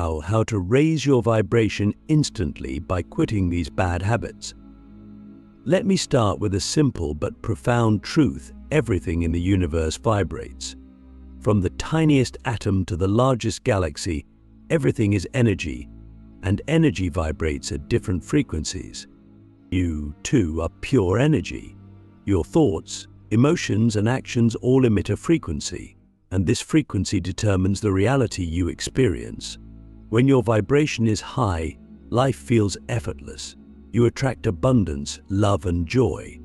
How to raise your vibration instantly by quitting these bad habits. Let me start with a simple but profound truth: everything in the universe vibrates. From the tiniest atom to the largest galaxy, everything is energy, and energy vibrates at different frequencies. You, too, are pure energy. Your thoughts, emotions, and actions all emit a frequency, and this frequency determines the reality you experience. When your vibration is high, life feels effortless. You attract abundance, love, and joy.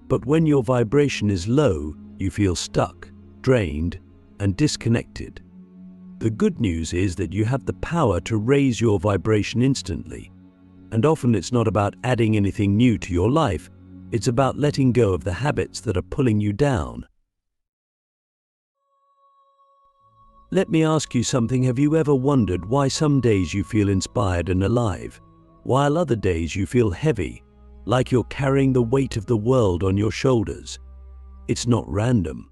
But when your vibration is low, you feel stuck, drained, and disconnected. The good news is that you have the power to raise your vibration instantly. And often it's not about adding anything new to your life, it's about letting go of the habits that are pulling you down. Let me ask you something. Have you ever wondered why some days you feel inspired and alive, while other days you feel heavy, like you're carrying the weight of the world on your shoulders? It's not random.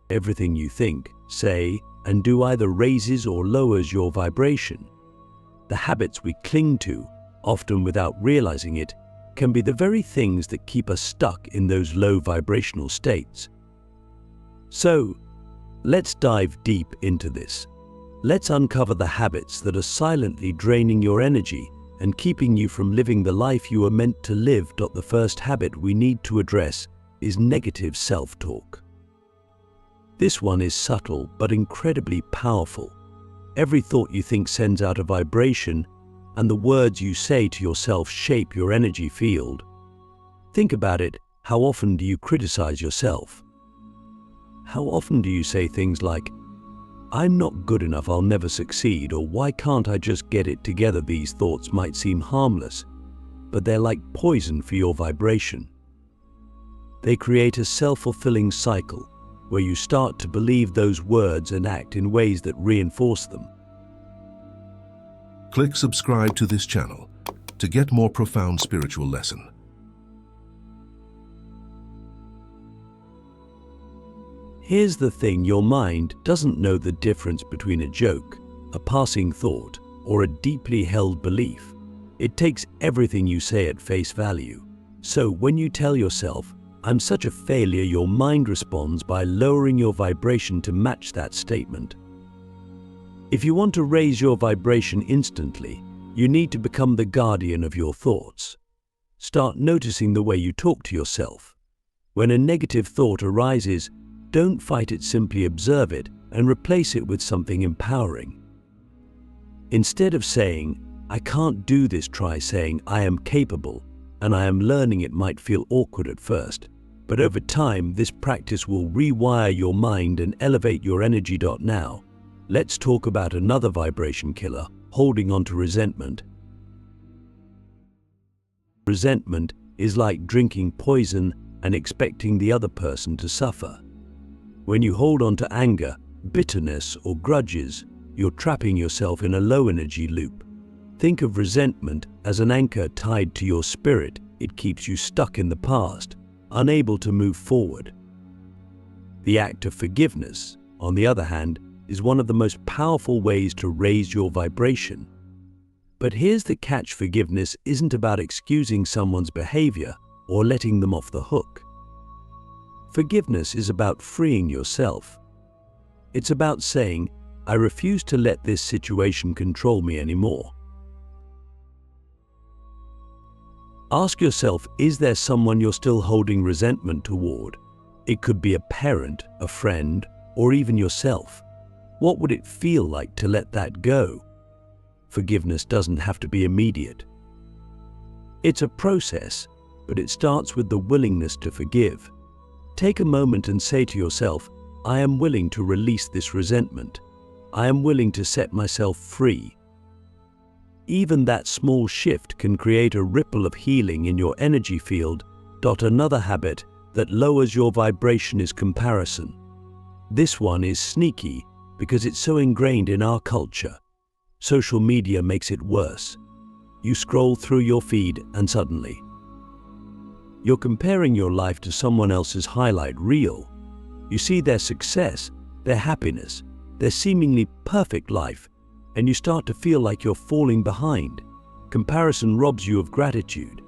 Everything you think, say, and do either raises or lowers your vibration. The habits we cling to, often without realizing it, can be the very things that keep us stuck in those low vibrational states. So, let's dive deep into this. Let's uncover the habits that are silently draining your energy and keeping you from living the life you were meant to live. The first habit we need to address is negative self-talk. This one is subtle but incredibly powerful. Every thought you think sends out a vibration, and the words you say to yourself shape your energy field. Think about it. How often do you criticize yourself? How often do you say things like, "I'm not good enough, I'll never succeed," or "Why can't I just get it together?" These thoughts might seem harmless, but they're like poison for your vibration. They create a self-fulfilling cycle where you start to believe those words and act in ways that reinforce them. Click subscribe to this channel to get more profound spiritual lesson. Here's the thing: your mind doesn't know the difference between a joke, a passing thought, or a deeply held belief. It takes everything you say at face value. So when you tell yourself, "I'm such a failure," your mind responds by lowering your vibration to match that statement. If you want to raise your vibration instantly, you need to become the guardian of your thoughts. Start noticing the way you talk to yourself. When a negative thought arises, don't fight it, simply observe it and replace it with something empowering. Instead of saying, "I can't do this," try saying, "I am capable and I am learning." It might feel awkward at first, but over time this practice will rewire your mind and elevate your energy. Now, let's talk about another vibration killer: holding on to resentment. Resentment is like drinking poison and expecting the other person to suffer. When you hold on to anger, bitterness, or grudges, you're trapping yourself in a low-energy loop. Think of resentment as an anchor tied to your spirit. It keeps you stuck in the past, unable to move forward. The act of forgiveness, on the other hand, is one of the most powerful ways to raise your vibration. But here's the catch: forgiveness isn't about excusing someone's behavior or letting them off the hook. Forgiveness is about freeing yourself. It's about saying, "I refuse to let this situation control me anymore." Ask yourself, is there someone you're still holding resentment toward? It could be a parent, a friend, or even yourself. What would it feel like to let that go? Forgiveness doesn't have to be immediate. It's a process, but it starts with the willingness to forgive. Take a moment and say to yourself, "I am willing to release this resentment. I am willing to set myself free." Even that small shift can create a ripple of healing in your energy field. Another habit that lowers your vibration is comparison. This one is sneaky because it's so ingrained in our culture. Social media makes it worse. You scroll through your feed and suddenly, you're comparing your life to someone else's highlight reel. You see their success, their happiness, their seemingly perfect life, and you start to feel like you're falling behind. Comparison robs you of gratitude.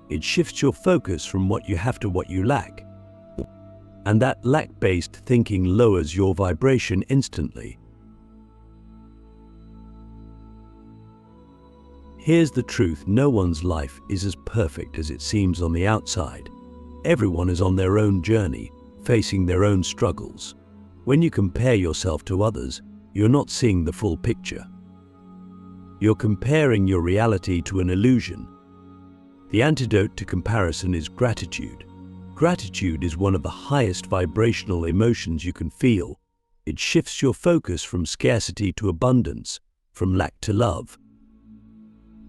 It shifts your focus from what you have to what you lack. And that lack-based thinking lowers your vibration instantly. Here's the truth: no one's life is as perfect as it seems on the outside. Everyone is on their own journey, facing their own struggles. When you compare yourself to others, you're not seeing the full picture. You're comparing your reality to an illusion. The antidote to comparison is gratitude. Gratitude is one of the highest vibrational emotions you can feel. It shifts your focus from scarcity to abundance, from lack to love.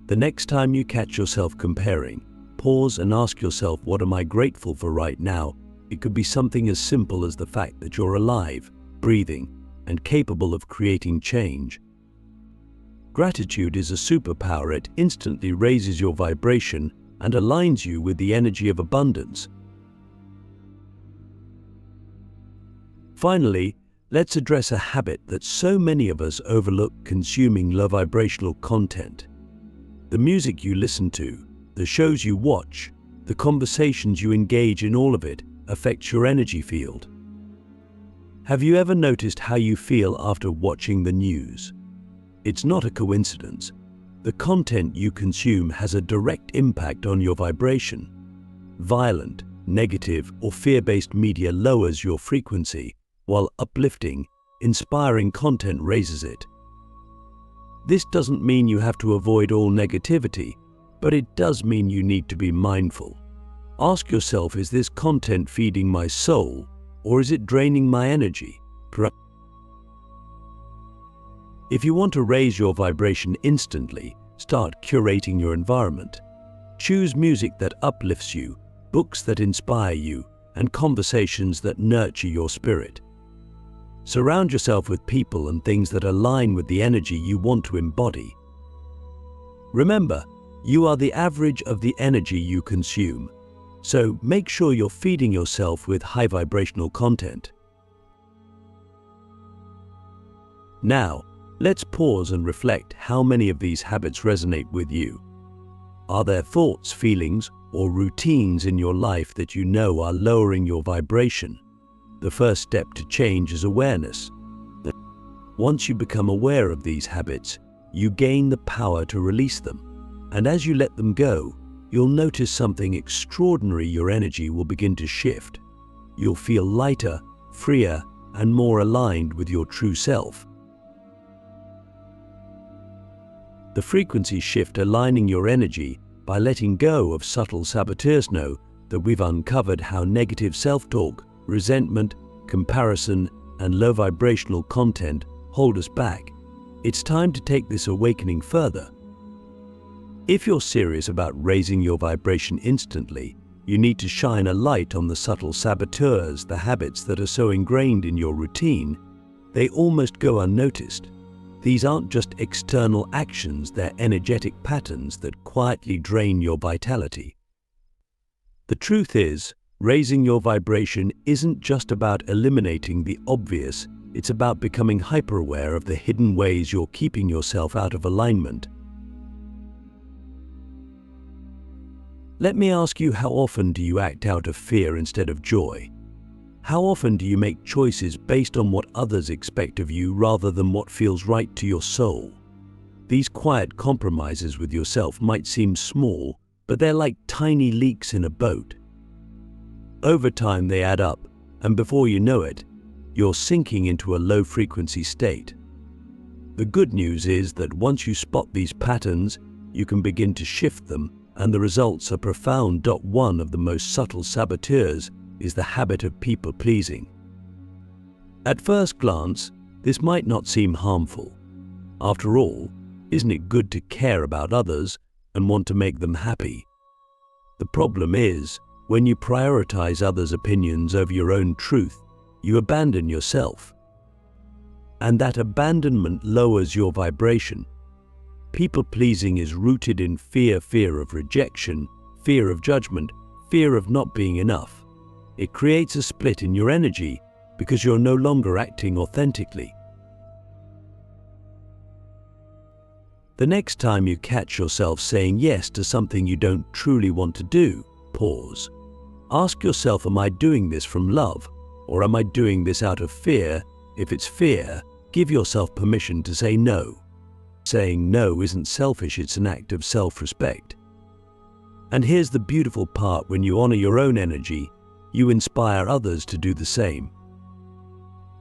The next time you catch yourself comparing, pause and ask yourself, what am I grateful for right now? It could be something as simple as the fact that you're alive, breathing, and capable of creating change. Gratitude is a superpower. It instantly raises your vibration and aligns you with the energy of abundance. Finally, let's address a habit that so many of us overlook: consuming low vibrational content. The music you listen to, the shows you watch, the conversations you engage in, all of it affects your energy field. Have you ever noticed how you feel after watching the news? It's not a coincidence. The content you consume has a direct impact on your vibration. Violent, negative, or fear-based media lowers your frequency, while uplifting, inspiring content raises it. This doesn't mean you have to avoid all negativity, but it does mean you need to be mindful. Ask yourself, is this content feeding my soul, or is it draining my energy? If you want to raise your vibration instantly, start curating your environment. Choose music that uplifts you, books that inspire you, and conversations that nurture your spirit. Surround yourself with people and things that align with the energy you want to embody. Remember, you are the average of the energy you consume, so make sure you're feeding yourself with high vibrational content. Now, let's pause and reflect. How many of these habits resonate with you? Are there thoughts, feelings, or routines in your life that you know are lowering your vibration? The first step to change is awareness. Once you become aware of these habits, you gain the power to release them. And as you let them go, you'll notice something extraordinary. Your energy will begin to shift. You'll feel lighter, freer, and more aligned with your true self. The frequency shift, aligning your energy by letting go of subtle saboteurs. Know that we've uncovered how negative self-talk, resentment, comparison, and low vibrational content hold us back. It's time to take this awakening further. If you're serious about raising your vibration instantly, you need to shine a light on the subtle saboteurs, the habits that are so ingrained in your routine, they almost go unnoticed. These aren't just external actions, they're energetic patterns that quietly drain your vitality. The truth is, raising your vibration isn't just about eliminating the obvious, it's about becoming hyper-aware of the hidden ways you're keeping yourself out of alignment. Let me ask you, how often do you act out of fear instead of joy? How often do you make choices based on what others expect of you rather than what feels right to your soul? These quiet compromises with yourself might seem small, but they're like tiny leaks in a boat. Over time they add up, and before you know it, you're sinking into a low-frequency state. The good news is that once you spot these patterns, you can begin to shift them, and the results are profound. One of the most subtle saboteurs is the habit of people-pleasing. At first glance, this might not seem harmful. After all, isn't it good to care about others and want to make them happy? The problem is, when you prioritize others' opinions over your own truth, you abandon yourself. And that abandonment lowers your vibration. People-pleasing is rooted in fear of rejection, fear of judgment, fear of not being enough. It creates a split in your energy because you're no longer acting authentically. The next time you catch yourself saying yes to something you don't truly want to do, pause. Ask yourself, am I doing this from love, or am I doing this out of fear? If it's fear, give yourself permission to say no. Saying no isn't selfish, it's an act of self-respect. And here's the beautiful part: when you honor your own energy, you inspire others to do the same.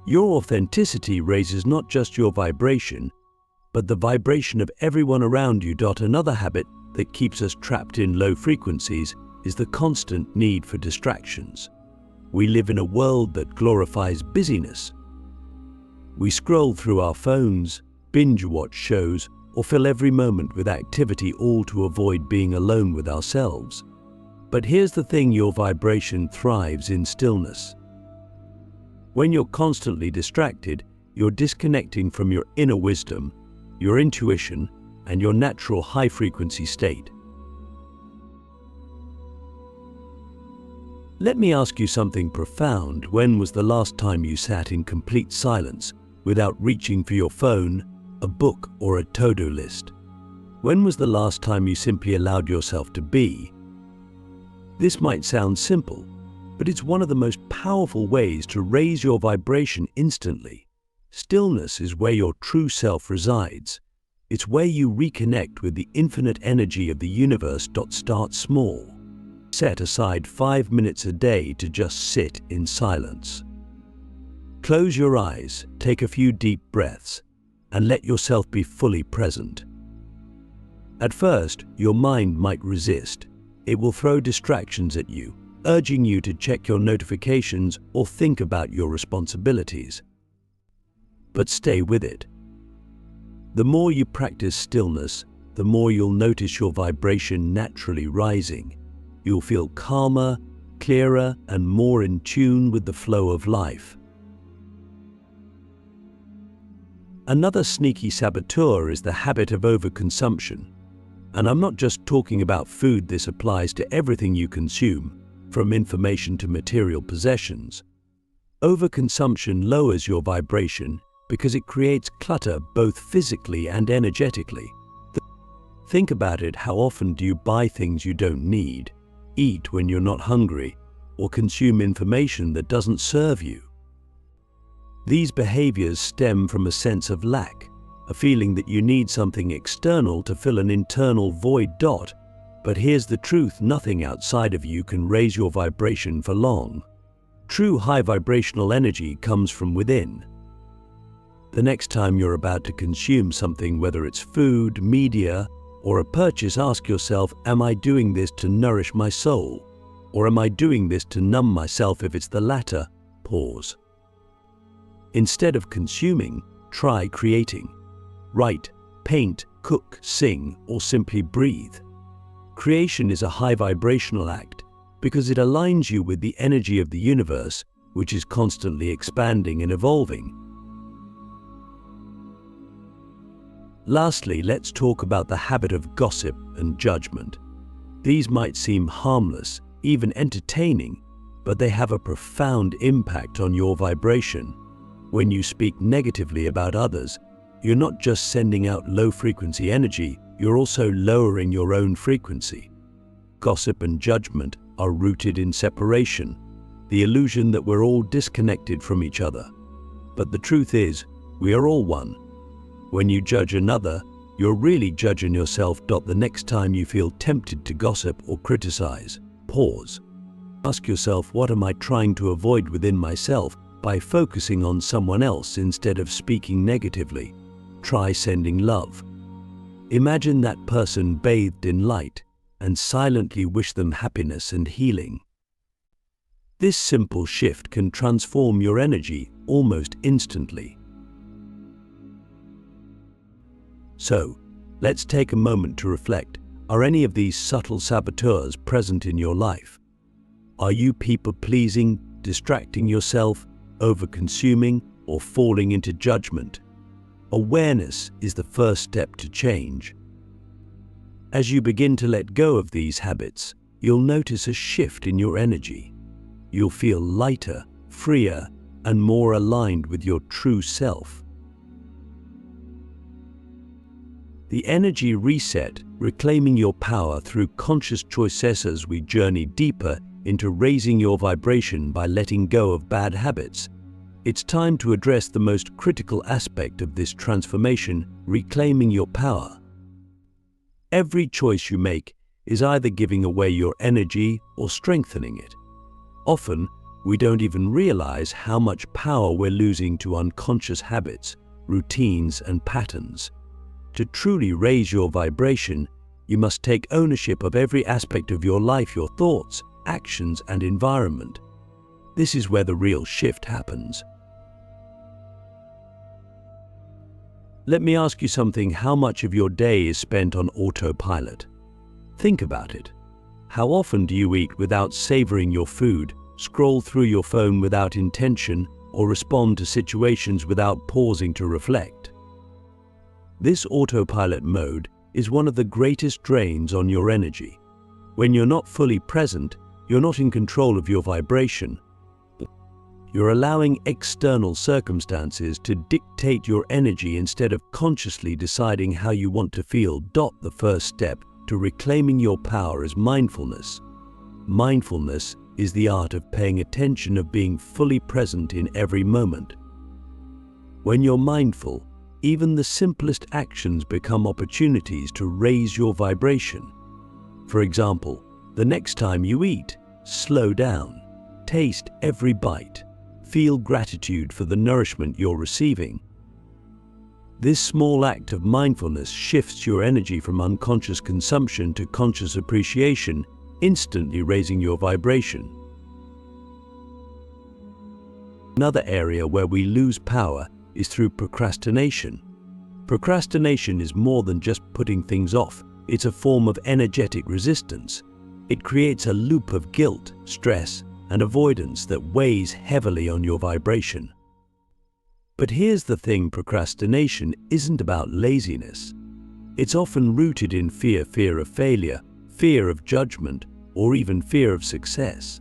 Your authenticity raises not just your vibration, but the vibration of everyone around you. Another habit that keeps us trapped in low frequencies is the constant need for distractions. We live in a world that glorifies busyness. We scroll through our phones, binge-watch shows, or fill every moment with activity, all to avoid being alone with ourselves. But here's the thing: your vibration thrives in stillness. When you're constantly distracted, you're disconnecting from your inner wisdom, your intuition, and your natural high-frequency state. Let me ask you something profound. When was the last time you sat in complete silence without reaching for your phone, a book, or a to-do list? When was the last time you simply allowed yourself to be? This might sound simple, but it's one of the most powerful ways to raise your vibration instantly. Stillness is where your true self resides. It's where you reconnect with the infinite energy of the universe. Start small. Set aside 5 minutes a day to just sit in silence. Close your eyes, take a few deep breaths, and let yourself be fully present. At first, your mind might resist. It will throw distractions at you, urging you to check your notifications or think about your responsibilities. But stay with it. The more you practice stillness, the more you'll notice your vibration naturally rising. You'll feel calmer, clearer, and more in tune with the flow of life. Another sneaky saboteur is the habit of overconsumption. And I'm not just talking about food. This applies to everything you consume, from information to material possessions. Overconsumption lowers your vibration because it creates clutter both physically and energetically. Think about it: how often do you buy things you don't need, eat when you're not hungry, or consume information that doesn't serve you? These behaviors stem from a sense of lack, a feeling that you need something external to fill an internal void. But here's the truth: nothing outside of you can raise your vibration for long. True high vibrational energy comes from within. The next time you're about to consume something, whether it's food, media, or a purchase, ask yourself, am I doing this to nourish my soul? Or am I doing this to numb myself? If it's the latter, pause. Instead of consuming, try creating. Write, paint, cook, sing, or simply breathe. Creation is a high vibrational act because it aligns you with the energy of the universe, which is constantly expanding and evolving. Lastly, let's talk about the habit of gossip and judgment. These might seem harmless, even entertaining, but they have a profound impact on your vibration. When you speak negatively about others, you're not just sending out low-frequency energy, you're also lowering your own frequency. Gossip and judgment are rooted in separation, the illusion that we're all disconnected from each other. But the truth is, we are all one. When you judge another, you're really judging yourself. The next time you feel tempted to gossip or criticize, pause. Ask yourself, what am I trying to avoid within myself by focusing on someone else instead of speaking negatively? Try sending love. Imagine that person bathed in light and silently wish them happiness and healing. This simple shift can transform your energy almost instantly. So, let's take a moment to reflect. Are any of these subtle saboteurs present in your life? Are you people-pleasing, distracting yourself, over-consuming, or falling into judgment? Awareness is the first step to change. As you begin to let go of these habits, you'll notice a shift in your energy. You'll feel lighter, freer, and more aligned with your true self. The energy reset, reclaiming your power through conscious choices as we journey deeper into raising your vibration by letting go of bad habits. It's time to address the most critical aspect of this transformation, reclaiming your power. Every choice you make is either giving away your energy or strengthening it. Often, we don't even realize how much power we're losing to unconscious habits, routines, and patterns. To truly raise your vibration, you must take ownership of every aspect of your life, your thoughts, actions, and environment. This is where the real shift happens. Let me ask you something: how much of your day is spent on autopilot? Think about it. How often do you eat without savoring your food, scroll through your phone without intention, or respond to situations without pausing to reflect? This autopilot mode is one of the greatest drains on your energy. When you're not fully present, you're not in control of your vibration. You're allowing external circumstances to dictate your energy instead of consciously deciding how you want to feel. The first step to reclaiming your power is mindfulness. Mindfulness is the art of paying attention, of being fully present in every moment. When you're mindful, even the simplest actions become opportunities to raise your vibration. For example, the next time you eat, slow down, taste every bite, feel gratitude for the nourishment you're receiving. This small act of mindfulness shifts your energy from unconscious consumption to conscious appreciation, instantly raising your vibration. Another area where we lose power is through procrastination. Procrastination is more than just putting things off. It's a form of energetic resistance. It creates a loop of guilt, stress, and avoidance that weighs heavily on your vibration. But here's the thing: procrastination isn't about laziness. It's often rooted in fear of failure, fear of judgment, or even fear of success.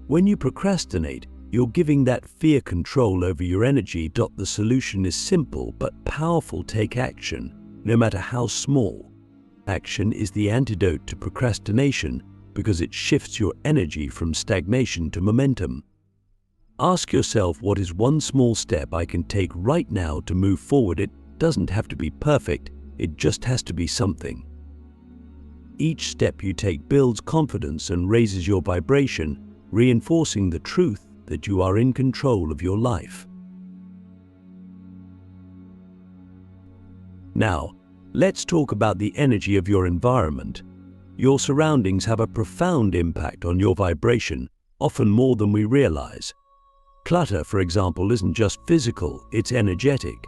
When you procrastinate, you're giving that fear control over your energy. The solution is simple but powerful: take action, no matter how small. Action is the antidote to procrastination because it shifts your energy from stagnation to momentum. Ask yourself, what is one small step I can take right now to move forward? It doesn't have to be perfect, it just has to be something. Each step you take builds confidence and raises your vibration, reinforcing the truth that you are in control of your life. Now, let's talk about the energy of your environment. Your surroundings have a profound impact on your vibration, often more than we realize. Clutter, for example, isn't just physical, it's energetic.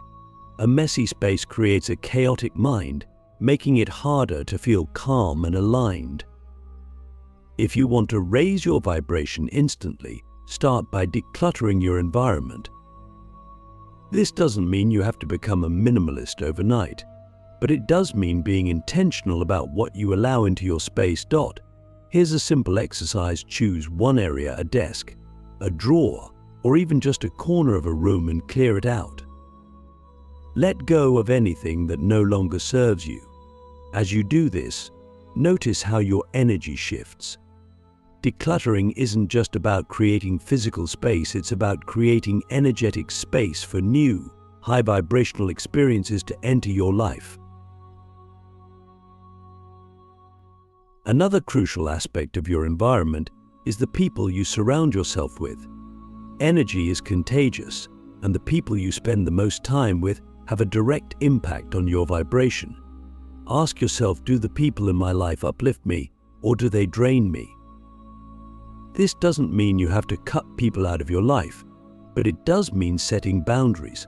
A messy space creates a chaotic mind, making it harder to feel calm and aligned. If you want to raise your vibration instantly, start by decluttering your environment. This doesn't mean you have to become a minimalist overnight, but it does mean being intentional about what you allow into your space. Here's a simple exercise: choose one area, a desk, a drawer, or even just a corner of a room, and clear it out. Let go of anything that no longer serves you. As you do this, notice how your energy shifts. Decluttering isn't just about creating physical space, it's about creating energetic space for new, high vibrational experiences to enter your life. Another crucial aspect of your environment is the people you surround yourself with. Energy is contagious, and the people you spend the most time with have a direct impact on your vibration. Ask yourself, do the people in my life uplift me, or do they drain me? This doesn't mean you have to cut people out of your life, but it does mean setting boundaries.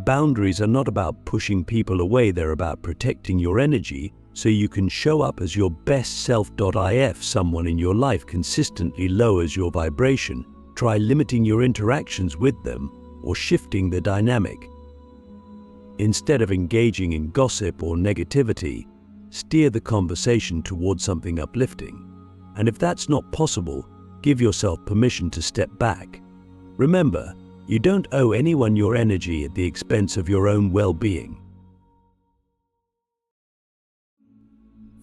Boundaries are not about pushing people away, they're about protecting your energy so you can show up as your best self. If someone in your life consistently lowers your vibration, try limiting your interactions with them or shifting the dynamic. Instead of engaging in gossip or negativity, steer the conversation towards something uplifting. And if that's not possible, give yourself permission to step back. Remember, you don't owe anyone your energy at the expense of your own well-being.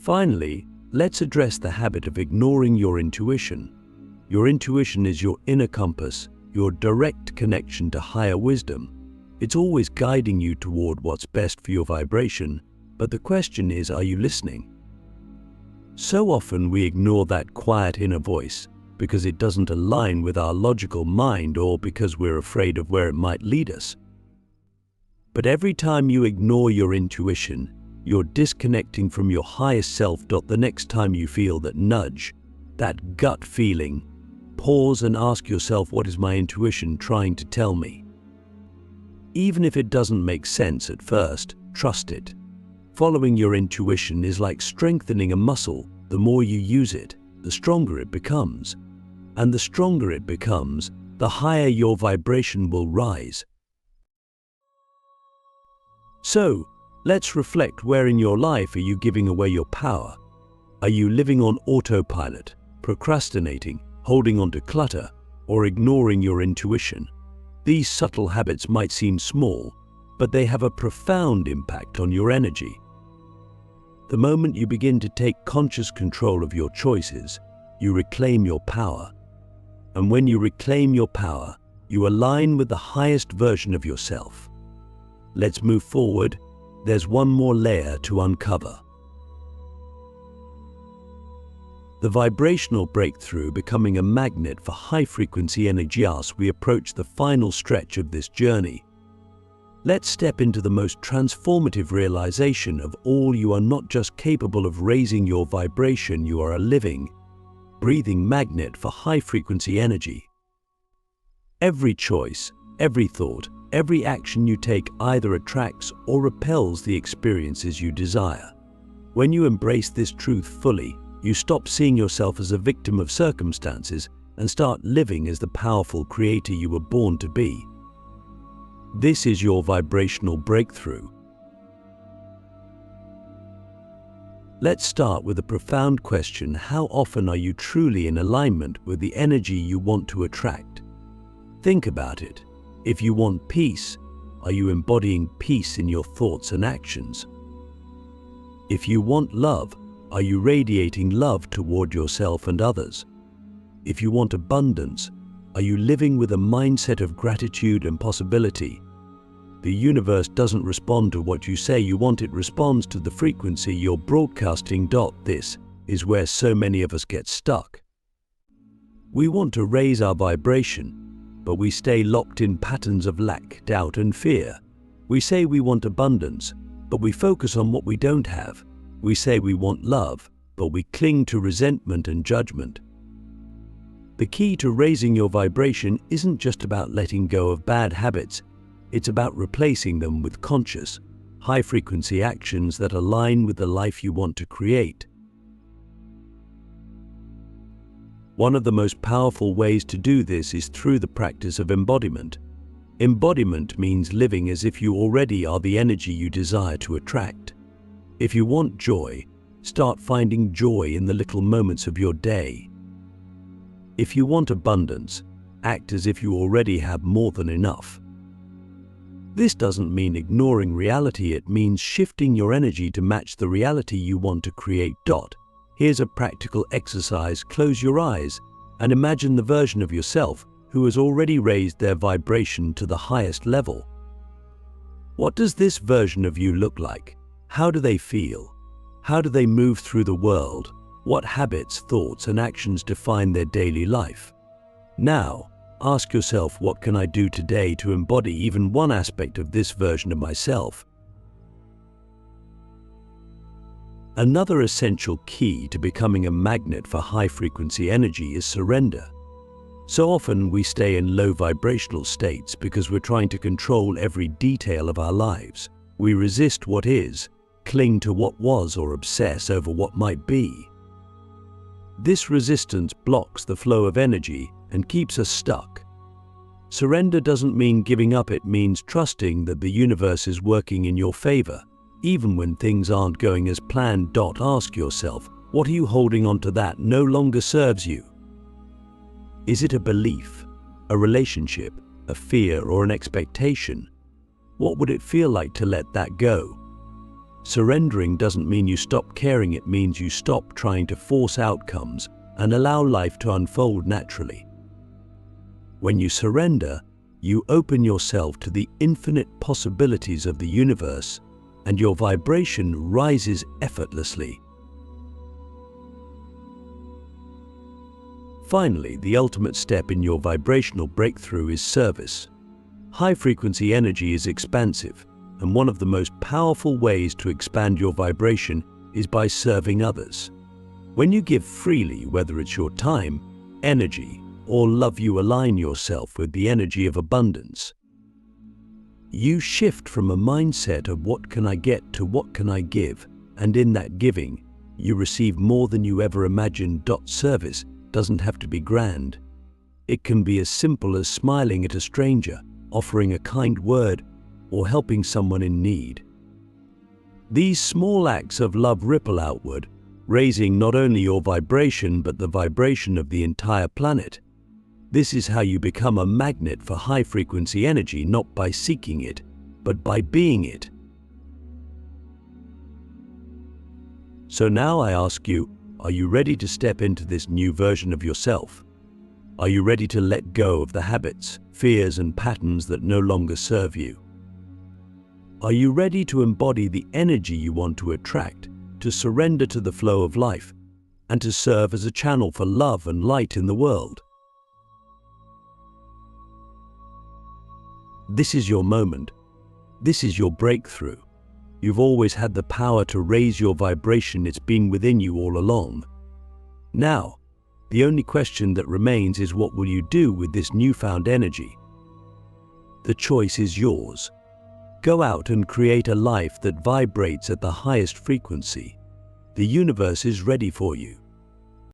Finally, let's address the habit of ignoring your intuition. Your intuition is your inner compass, your direct connection to higher wisdom. It's always guiding you toward what's best for your vibration, but the question is, are you listening? So often we ignore that quiet inner voice because it doesn't align with our logical mind or because we're afraid of where it might lead us. But every time you ignore your intuition, you're disconnecting from your highest self. The next time you feel that nudge, that gut feeling, pause and ask yourself, what is my intuition trying to tell me? Even if it doesn't make sense at first, trust it. Following your intuition is like strengthening a muscle. The more you use it, the stronger it becomes. And the stronger it becomes, the higher your vibration will rise. So, let's reflect. Where in your life are you giving away your power? Are you living on autopilot, procrastinating, holding on to clutter, or ignoring your intuition? These subtle habits might seem small, but they have a profound impact on your energy. The moment you begin to take conscious control of your choices, you reclaim your power. And when you reclaim your power, you align with the highest version of yourself. Let's move forward. There's one more layer to uncover. The vibrational breakthrough, becoming a magnet for high-frequency energy. As we approach the final stretch of this journey, let's step into the most transformative realization of all. You are not just capable of raising your vibration, you are a living, breathing magnet for high-frequency energy. Every choice, every thought, every action you take either attracts or repels the experiences you desire. When you embrace this truth fully, you stop seeing yourself as a victim of circumstances and start living as the powerful creator you were born to be. This is your vibrational breakthrough. Let's start with a profound question. How often are you truly in alignment with the energy you want to attract? Think about it. If you want peace, are you embodying peace in your thoughts and actions? If you want love, are you radiating love toward yourself and others? If you want abundance, are you living with a mindset of gratitude and possibility? The universe doesn't respond to what you say you want, it responds to the frequency you're broadcasting. This is where so many of us get stuck. We want to raise our vibration, but we stay locked in patterns of lack, doubt, and fear. We say we want abundance, but we focus on what we don't have. We say we want love, but we cling to resentment and judgment. The key to raising your vibration isn't just about letting go of bad habits. It's about replacing them with conscious, high-frequency actions that align with the life you want to create. One of the most powerful ways to do this is through the practice of embodiment. Embodiment means living as if you already are the energy you desire to attract. If you want joy, start finding joy in the little moments of your day. If you want abundance, act as if you already have more than enough. This doesn't mean ignoring reality, it means shifting your energy to match the reality you want to create. Here's a practical exercise. Close your eyes and imagine the version of yourself who has already raised their vibration to the highest level. What does this version of you look like? How do they feel? How do they move through the world? What habits, thoughts, and actions define their daily life? Now, ask yourself, what can I do today to embody even one aspect of this version of myself? Another essential key to becoming a magnet for high-frequency energy is surrender. So often we stay in low vibrational states because we're trying to control every detail of our lives. We resist what is, cling to what was, or obsess over what might be. This resistance blocks the flow of energy and keeps us stuck. Surrender doesn't mean giving up, it means trusting that the universe is working in your favor, even when things aren't going as planned. Ask yourself, what are you holding on to that no longer serves you? Is it a belief, a relationship, a fear, or an expectation? What would it feel like to let that go? Surrendering doesn't mean you stop caring, it means you stop trying to force outcomes and allow life to unfold naturally. When you surrender, you open yourself to the infinite possibilities of the universe, and your vibration rises effortlessly. Finally, the ultimate step in your vibrational breakthrough is service. High-frequency energy is expansive, and one of the most powerful ways to expand your vibration is by serving others. When you give freely, whether it's your time, energy, or love, you align yourself with the energy of abundance. You shift from a mindset of what can I get to what can I give, and in that giving, you receive more than you ever imagined. Service doesn't have to be grand. It can be as simple as smiling at a stranger, offering a kind word, or helping someone in need. These small acts of love ripple outward, raising not only your vibration but the vibration of the entire planet. This is how you become a magnet for high-frequency energy, not by seeking it, but by being it. So now I ask you, are you ready to step into this new version of yourself? Are you ready to let go of the habits, fears, and patterns that no longer serve you? Are you ready to embody the energy you want to attract, to surrender to the flow of life, and to serve as a channel for love and light in the world? This is your moment. This is your breakthrough. You've always had the power to raise your vibration. It's been within you all along. Now, the only question that remains is, what will you do with this newfound energy? The choice is yours. Go out and create a life that vibrates at the highest frequency. The universe is ready for you.